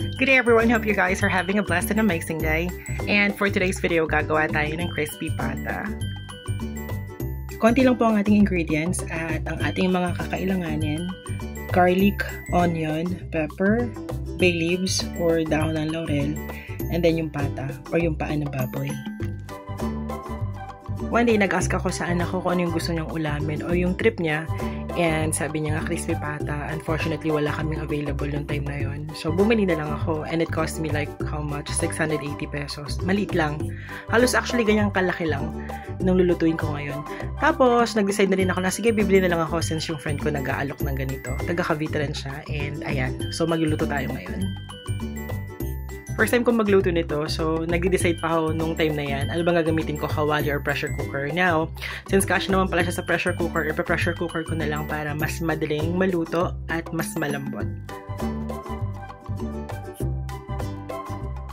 Good day everyone, hope you guys are having a blessed and amazing day. And for today's video, gagawa tayo ng crispy pata. Konti lang po ang ating ingredients at ang ating mga kakailanganin: garlic, onion, pepper, bay leaves or dahon ng laurel, and then yung pata or yung paa ng baboy. One day, nag-ask ako sa anak ko kung ano yung gusto niyang ulamin o yung trip niya. And sabi niya nga crispy pata. Unfortunately, wala kaming available yung time na yon. So, bumili na lang ako. And it cost me like how much? 680 pesos. Maliit lang. Halos actually ganyang kalaki lang nung lulutuin ko ngayon. Tapos, nag-decide na rin ako na sige, bibili na lang ako since yung friend ko nag-aalok ng ganito. Taga-Cavite rin siya. And ayan. So, magluluto tayo ngayon. First time ko magluto nito, so nag-decide pa ako nung time na yan, ano bang gagamitin ko, kawali or pressure cooker. Now, since kasya naman pala siya sa pressure cooker, ipa-pressure cooker ko na lang para mas madaling maluto at mas malambot.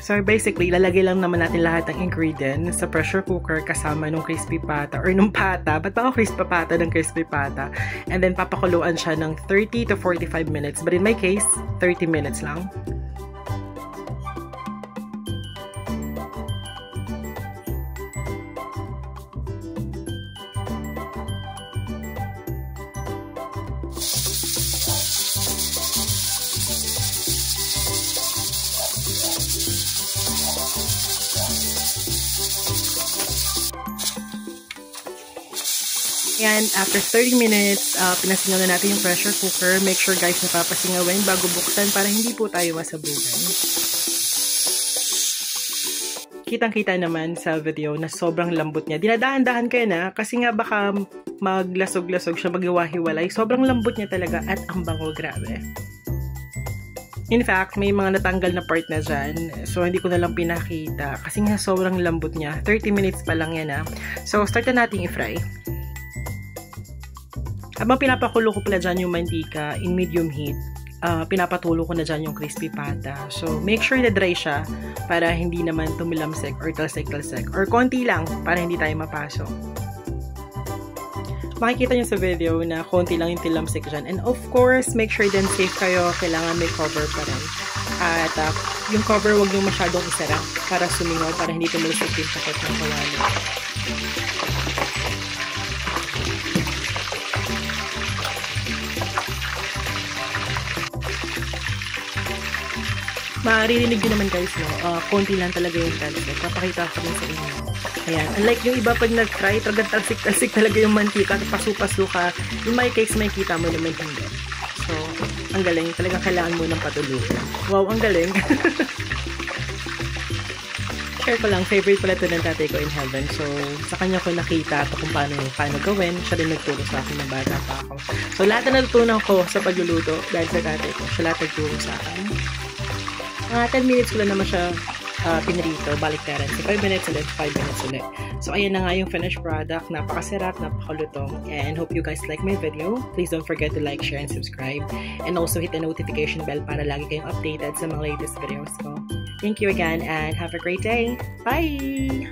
So basically, lalagay lang naman natin lahat ng ingredients sa pressure cooker kasama nung crispy pata or nung pata. Ba't pa ako crispy pata ng crispy pata? And then papakuluan siya ng 30 to 45 minutes. But in my case, 30 minutes lang. And after 30 minutes, pinasingaw na natin yung pressure cooker. Make sure guys napapasingawin bago buksan para hindi po tayo masabugan. Kitang-kita naman sa video na sobrang lambot niya. Dinadahan-dahan kayo na kasi nga baka maglasog-lasog siya, maghiwa-hiwalay. Sobrang lambot niya talaga at ang bango, grabe. In fact, may mga natanggal na part na dyan. So, hindi ko na lang pinakita kasi nga sobrang lambot niya. 30 minutes pa lang yan . So, start na natin i-fry. Habang pinapakulo ko pala dyan yung mantika in medium heat, pinapatulo ko na dyan yung crispy pata. So, make sure na dry siya para hindi naman tumilamsik or talsik-talsik. Or konti lang para hindi tayo mapasok. Makikita nyo sa video na konti lang yung tilamsik dyan. And of course, make sure din safe kayo. Kailangan may cover pa rin. At yung cover wag nyo masyadong isara para sumingaw, para hindi tumilamsik yung sakit ng kawali. Maririnig din naman guys, no? Konti lang talaga yung talsik. Papakita ko rin sa inyo. Ayan. Unlike yung iba pag nag-fry, talagang talsik-talsik talaga yung mantika. Pasu-pasu ka. In my case, may kita mo naman hindi. So, ang galing. Talagang kailangan mo ng patulugan. Wow, ang galing. Share ko lang. Favorite pala ito ng tatay ko in heaven. So, sa kanya ko nakita ito kung paano gawin. Siya rin nagturo sa akin ng bata pa ako. So, lahat na natutunan ko sa pagluluto dahil sa tatay ko. Siya lahat nagturo sa akin. 10 minutes ko lang naman siya pinrito, baliktaran. So, 5 minutes ulit, 5 minutes ulit. So, ayan na nga yung finished product. Napakasarap, napakalutong. And hope you guys like my video. Please don't forget to like, share, and subscribe. And also hit the notification bell para lagi kayong updated sa mga latest videos ko. Thank you again and have a great day. Bye!